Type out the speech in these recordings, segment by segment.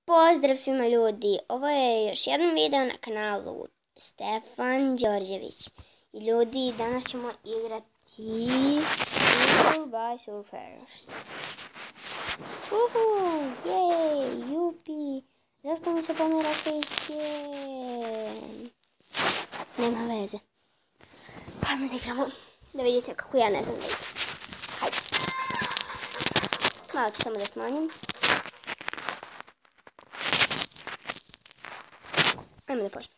Pozdrav svima ljudi, ovo je još jedan video na kanalu Stefan Đorđević. I ljudi, danas ćemo igrati Surfer by Surfers. Jej, jupi, zašto mi se pomera facecam? Nema veze. Hajmo da igramo, da vidite kako ja ne znam da igram. Hajde. Malo ću samo da smanjim. Ajmo da počnemo.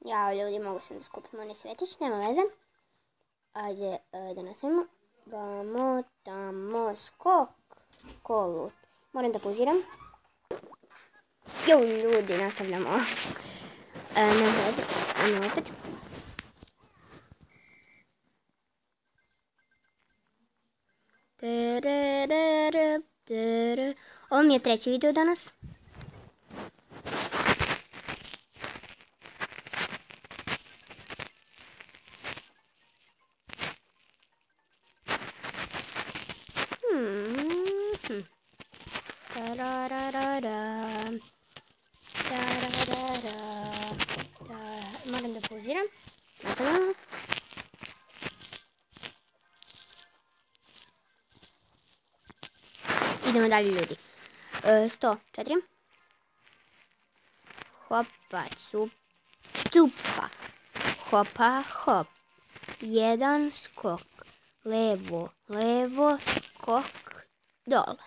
Jao ljudi, mogu sam da skupim onaj svetić, nema veze. Ajde da nastavimo. Vamo tamo skok. Kolut. Moram da pauziram. Jo ljudi, nastavljamo. Nema veze. Ajmo opet. Ovo mi je treći video danas. Moram da pauziram. Nastavljamo. Idemo dalje ljudi. 104. Hopa, cupa. Hopa, hop. Jedan skok. Levo, levo, skok. Dole.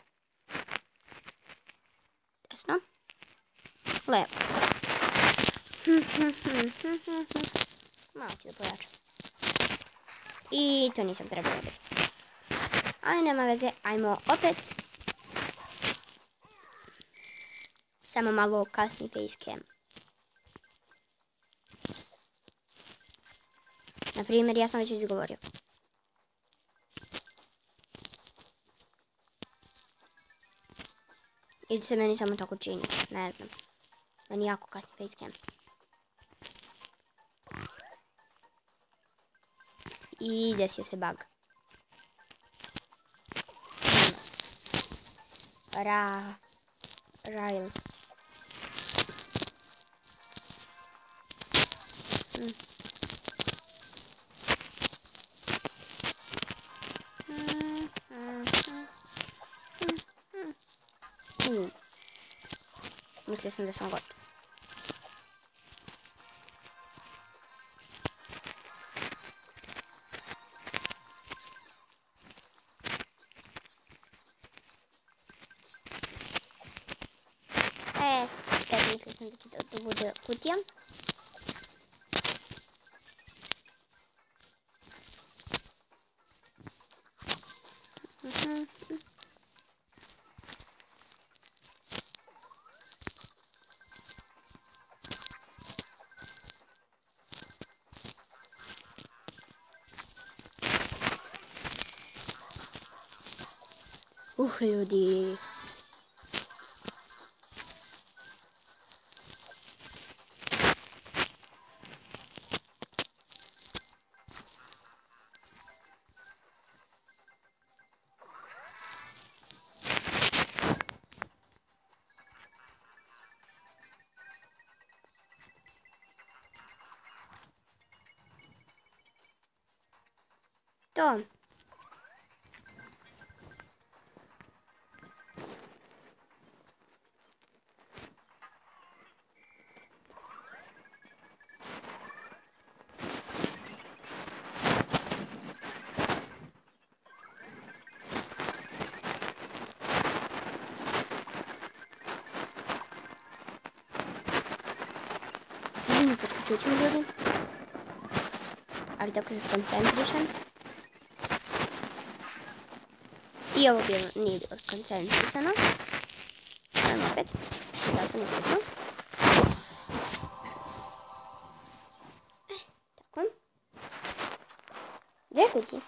Desno. Levo. Malo ću da pojačam. I to nisam trebala biti. Ali nema veze, ajmo opet. Samo malo kasni facecam. Naprimjer, ja sam već izgovorio. Ili se meni samo tako čini, ne znam. Meni jako kasni facecam. I desio se bug. Rail. Mislio sam da sam gotov. Mislio sam da će to bude kutija. Ljudi. To. Čućemo ljudi. Ali tako se skoncentrišem. I ovo nije bilo skoncentrisano. Ajmo opet. Zato ne kuću. Rekao ti.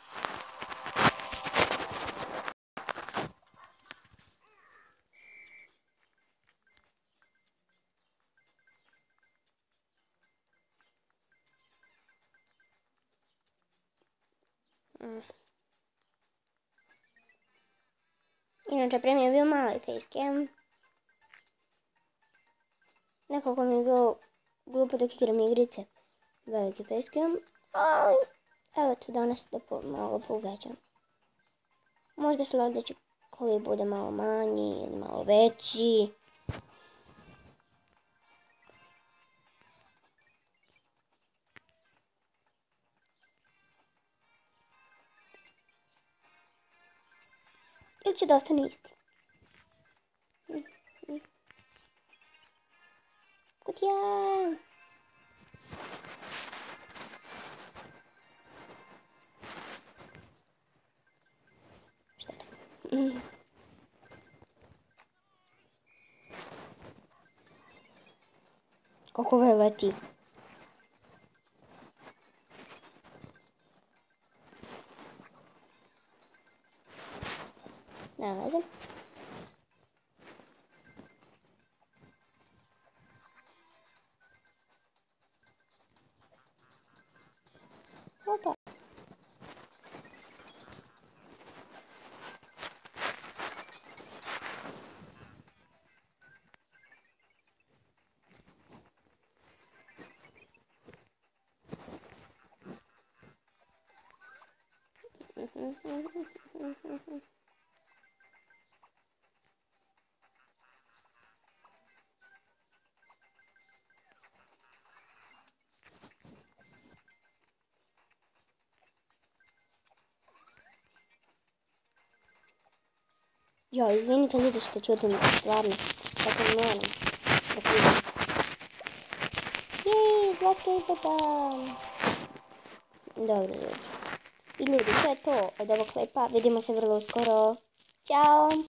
Inače, premijer je bio mali facecam. Nekako mi je bilo glupo dok igram igrice. Veliki facecam, ali evo tu danas da malo povećam. Možda sljedeći koji bude malo manji ili malo veći. Ili će da ostane isti. Kutija! Šta je to? Kako ovaj leti? Nema veze. Opa. Jo, izvinite ljudi što čutim, stvarno. Tako moram. Tako idem. Jej, 2 klipa. Dobro, ljudi. I ljudi, to je to od ovog klipa. Vidimo se vrlo uskoro. Ćao!